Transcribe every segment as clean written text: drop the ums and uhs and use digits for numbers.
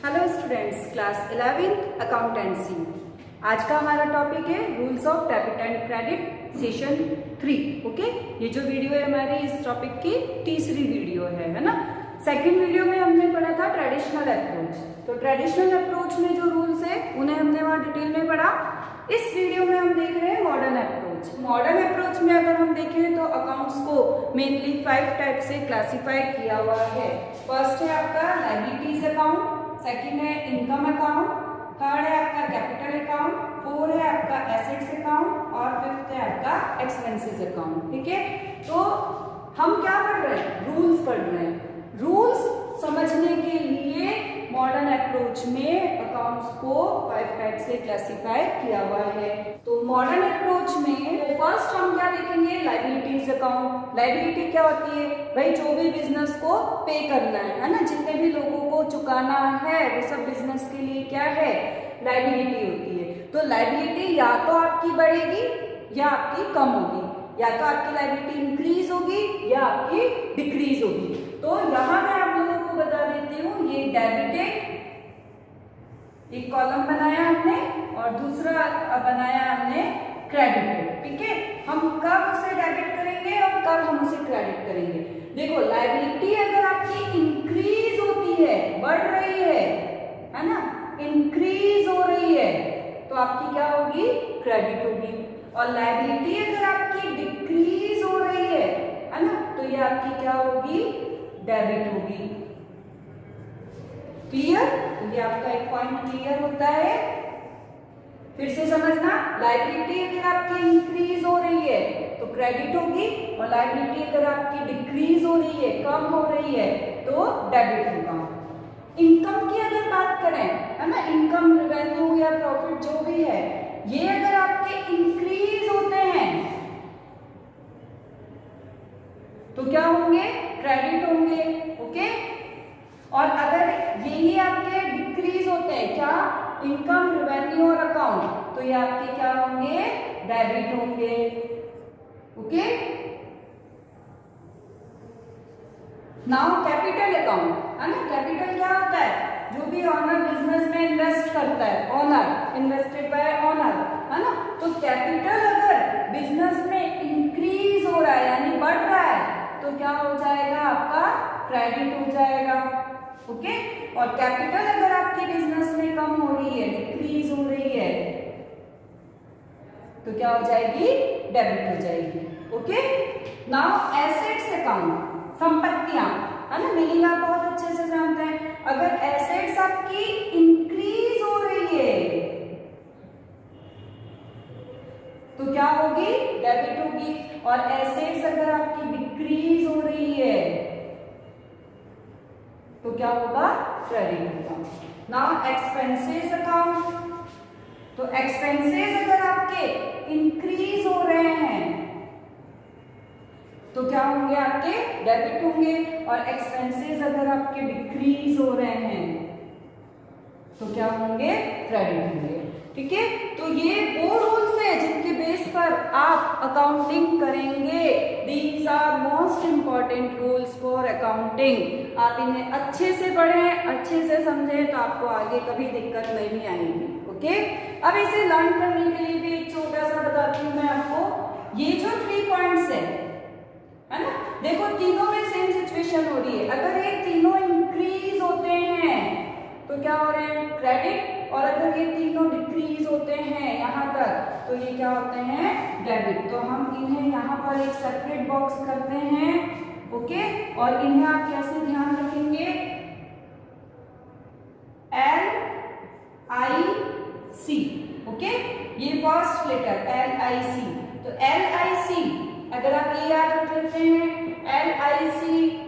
Hello students, class 11th accountancy. आज का हमारा टॉपिक है rules of debit and credit session 3। Okay, ये जो वीडियो है हमारी इस टॉपिक की तीसरी वीडियो है ना। सेकंड वीडियो में हमने पढ़ा था ट्रेडिशनल अप्रोच। तो ट्रेडिशनल अप्रोच में जो रूल्स है उन्हें हमने वहाँ डिटेल में पढ़ा। इस वीडियो में हम देख रहे हैं मॉडर्न अप्रोच। मॉडर्न अप्रोच में अगर हम देखें तो अकाउंट्स को मेनली 5 टाइप से क्लासिफाई किया हुआ है। फर्स्ट है आपका लायबिलिटीज अकाउंट, सेकंड है इनकम अकाउंट, थर्ड है आपका कैपिटल अकाउंट, फोर्थ है आपका एसेट्स अकाउंट और फिफ्थ है आपका एक्सपेंसेस अकाउंट। ठीक है, तो हम क्या पढ़ रहे हैं? रूल्स पढ़ रहे हैं। रूल्स समझने के लिए मॉडर्न अप्रोच में अकाउंट्स को 5 टाइप से क्लासिफाई किया हुआ है। तो मॉडर्न अप्रोच में फर्स्ट हम क्या देखेंगे? Liabilities account. लायबिलिटी क्या होती है भाई? जो भी बिजनेस को पे करना है ना, जितने भी लोगों को चुकाना है वो सब बिजनेस के लिए क्या है? लायबिलिटी होती है। तो लायबिलिटी या तो आपकी बढ़ेगी या आपकी कम होगी, या तो आपकी लायबिलिटी इंक्रीज होगी या आपकी डिक्रीज होगी। तो यहां मैं आप लोगों को बता देती हूँ, ये डेबिटेड एक कॉलम बनाया हमने और दूसरा बनाया हमने क्रेडिटेड। ठीक है, हम कब उसे डेबिट करेंगे और कब हम उसे क्रेडिट करेंगे? देखो, लायबिलिटी अगर आपकी इंक्रीज होती है, बढ़ रही है ना, इंक्रीज हो रही है, तो आपकी क्या होगी? क्रेडिट होगी। और लायबिलिटी अगर आपकी डिक्रीज हो रही है ना, तो ये आपकी क्या होगी? डेबिट होगी। क्लियर? तो ये आपका एक पॉइंट क्लियर होता है। फिर से समझना, लायबिलिटी अगर आपकी इंक्रीज हो रही है तो क्रेडिट होगी, और लायबिलिटी अगर आपकी डिक्रीज हो रही है, कम हो रही है, तो डेबिट होगा। इनकम की अगर बात करें है ना, इनकम, रेवेन्यू या प्रॉफिट जो भी है, ये अगर आपके इंक्रीज होते हैं तो क्या होंगे? क्रेडिट होंगे। ओके, और अगर यही आपके डिक्रीज होते हैं, क्या? इनकम, रेवेन्यू और अकाउंट, तो ये आपके क्या होंगे? डेबिट होंगे। ओके, नाउ कैपिटल अकाउंट है ना। कैपिटल क्या होता है? जो भी ऑनर बिजनेस में इन्वेस्ट करता है, ऑनर, इन्वेस्टेड बाय ऑनर, है ना। तो कैपिटल अगर बिजनेस में इंक्रीज हो रहा है यानी बढ़ रहा है, तो क्या हो जाएगा? आपका क्रेडिट हो जाएगा। ओके, और कैपिटल अगर आपकी बिजनेस में कम हो रही है, डिक्रीज हो रही है, तो क्या हो जाएगी? डेबिट हो जाएगी। ओके, नाउ एसेट्स अकाउंट, संपत्तियां, है ना, मीनिंग आप बहुत अच्छे से जानते हैं। अगर एसेट्स आपकी इंक्रीज हो रही है तो क्या होगी? डेबिट होगी। और एसेट्स अगर आपकी डिक्रीज हो रही है तो क्या होगा? क्रेडिट होगा। नाउ एक्सपेंसेस अकाउंट, तो एक्सपेंसेस अगर आपके इंक्रीज हो रहे हैं तो क्या होंगे? आपके डेबिट होंगे। और एक्सपेंसेस अगर आपके डिक्रीज हो रहे हैं तो क्या होंगे? क्रेडिट होंगे। ठीक है, तो ये वो रूल्स है जिनके बेस पर आप अकाउंटिंग करेंगे। These are most important rules for accounting. आप इन्हें अच्छे से पढ़ें, अच्छे से समझें, तो आपको आगे कभी दिक्कत नहीं आएगी। ओके, अब इसे लर्न करने के लिए भी एक छोटा सा बताती हूँ मैं आपको। ये जो 3 पॉइंट्स है ना, देखो तीनों में सेम सिचुएशन हो रही है। अगर ये तीनों इंक्रीज होते हैं तो क्या हो रहे हैं? क्रेडिट। और अगर ये तीनों डिक्रीज होते हैं यहां तक, तो ये क्या होते हैं? डेबिट। तो हम इन्हें यहाँ पर एक सेपरेट बॉक्स करते हैं। ओके, और इन्हें आप कैसे ध्यान रखेंगे? LIC। ओके, ये फर्स्ट लेटर LIC। तो LIC अगर आप ये याद रख लेते हैं, LIC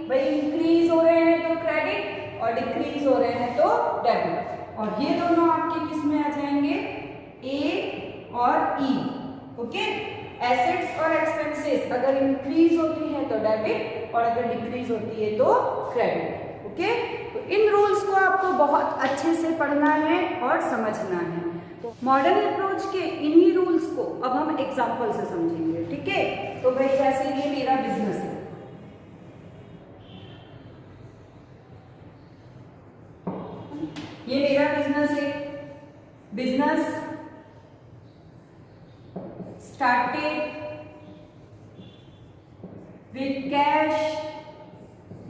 भाई इंक्रीज हो रहे हैं तो क्रेडिट, और डिक्रीज हो रहे हैं तो डेबिट। और ये दोनों आपके किस में आ जाएंगे? A और E। ओके, एसेट्स और एक्सपेंसेस अगर इंक्रीज होती है तो डेबिट, और अगर डिक्रीज होती है तो क्रेडिट। ओके, तो इन रूल्स को आपको बहुत अच्छे से पढ़ना है और समझना है। तो मॉडर्न अप्रोच के इन्हीं रूल्स को अब हम एग्जांपल से समझेंगे। ठीक है, तो भाई जैसे ये मेरा बिजनेस है, ये मेरा बिजनेस है, बिजनेस स्टार्टेड विथ कैश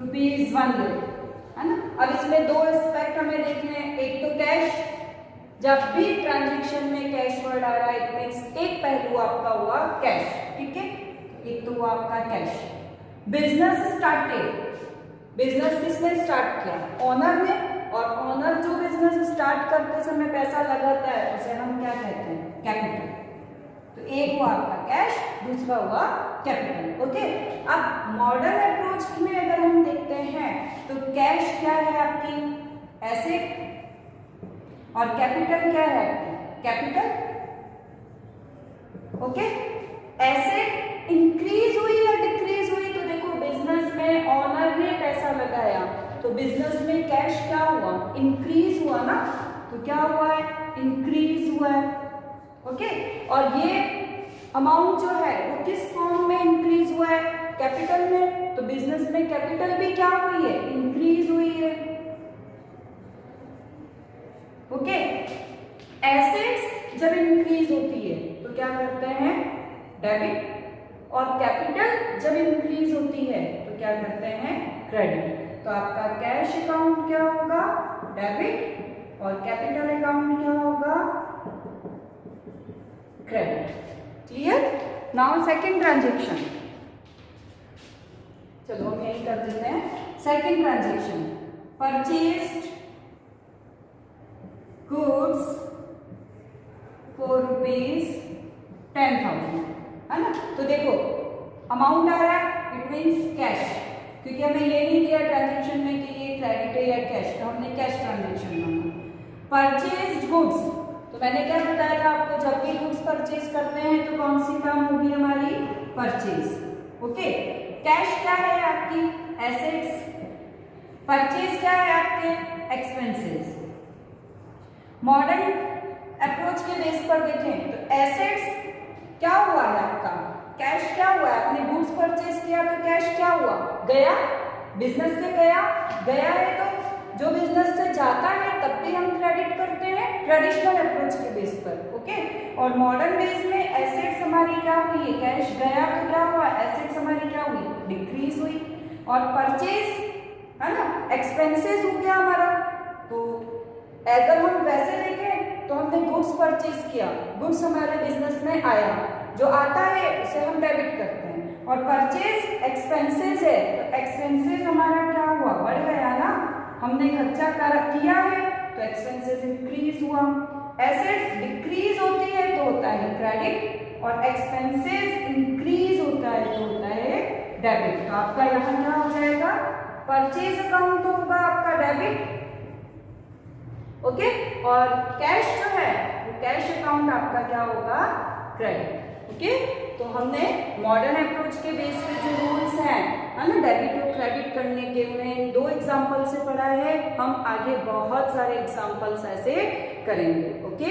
₹100, है ना। अब इसमें दो एस्पेक्ट हमें देखने हैं, एक तो कैश, जब भी ट्रांजैक्शन में कैश वर्ड आ रहा है इट मींस एक पहलू आपका हुआ कैश, ठीक है, एक तो हुआ आपका कैश। बिजनेस स्टार्टेड, बिजनेस किसने स्टार्ट किया, ओनर ने, और ओनर जो बिजनेस स्टार्ट करते समय पैसा लगाता है उसे हम क्या कहते हैं, कैपिटल। तो एक हुआ आपका कैश, दूसरा हुआ कैपिटल, ओके। अब मॉडर्न अप्रोच में अगर हम देखते हैं तो कैश क्या है आपकी, एसेट, और कैपिटल क्या है आपकी, कैपिटल, ओके। एसेट इंक्रीज हुई या डिक्रीज हुई, तो देखो बिजनेस में ओनर ने पैसा लगाया तो बिजनेस में कैश क्या हुआ, इंक्रीज हुआ ना, तो क्या हुआ है, इंक्रीज हुआ है, ओके। और ये अमाउंट जो है वो किस फॉर्म में इंक्रीज हुआ है, कैपिटल में, तो बिजनेस में कैपिटल भी क्या हुई है, इंक्रीज हुई है, ओके। एसेट्स जब इंक्रीज होती है तो क्या करते हैं, डेबिट, और कैपिटल जब इंक्रीज होती है तो क्या करते हैं, क्रेडिट। तो आपका कैश अकाउंट क्या होगा, डेबिट, और कैपिटल अकाउंट क्या होगा, credit. Clear. Now second transaction, चलो हम यही कर देते हैं। Second transaction, purchased goods for ₹10,000, है ना। तो देखो अमाउंट आ रहा है इट मींस कैश, क्योंकि हमें ये नहीं दिया ट्रांजैक्शन में कि ये क्रेडिट है या कैश, तो हमने कैश ट्रांजैक्शन माना। परचेज्ड गुड्स, तो मैंने क्या बताया था आपको, जब भी गुड्स परचेज करते हैं तो कौन सी टर्म होगी हमारी, परचेज, ओके। कैश क्या है आपकी, एसेट्स, परचेज क्या है आपके, एक्सपेंसेस। मॉडर्न अप्रोच के बेस पर देखें तो एसेट्स क्या हुआ है आपका, कैश क्या हुआ है, आपने गुड्स परचेज किया तो कैश क्या हुआ, गया, बिजनेस से गया है, तो जो बिजनेस से जाता है तब भी हम क्रेडिट करते हैं ट्रेडिशनल अप्रोच के बेस पर, ओके। और मॉडर्न बेस में एसेट्स हमारी क्या हुई, कैश गया तो क्या हुआ, एसेट्स हमारी क्या हुई, डिक्रीज हुई, और परचेज है ना, एक्सपेंसेस हो गया हमारा। तो अगर हम वैसे देखें तो हमने गुड्स परचेज किया, गुड्स हमारे बिजनेस में आया, जो आता है उसे हम डेबिट करते हैं, और परचेज एक्सपेंसेस है तो एक्सपेंसेस हमारा क्या हुआ, बढ़ गया ना, हमने खर्चा किया है तो एक्सपेंसेस इंक्रीज हुआ। एसेट्स डिक्रीज होती है तो होता है क्रेडिट, और एक्सपेंसेस इंक्रीज होता है तो होता है डेबिट। तो आपका यहाँ क्या हो जाएगा, परचेज अकाउंट तो होगा आपका डेबिट, ओके, और कैश जो है वो कैश अकाउंट आपका क्या होगा, क्रेडिट, ओके। तो हमने मॉडर्न अप्रोच के बेस पे जो रूल्स हैं, है ना, डेबिट और क्रेडिट करने के, उन्हें 2 एग्जाम्पल से पढ़ा है, हम आगे बहुत सारे एग्जाम्पल्स ऐसे करेंगे, ओके।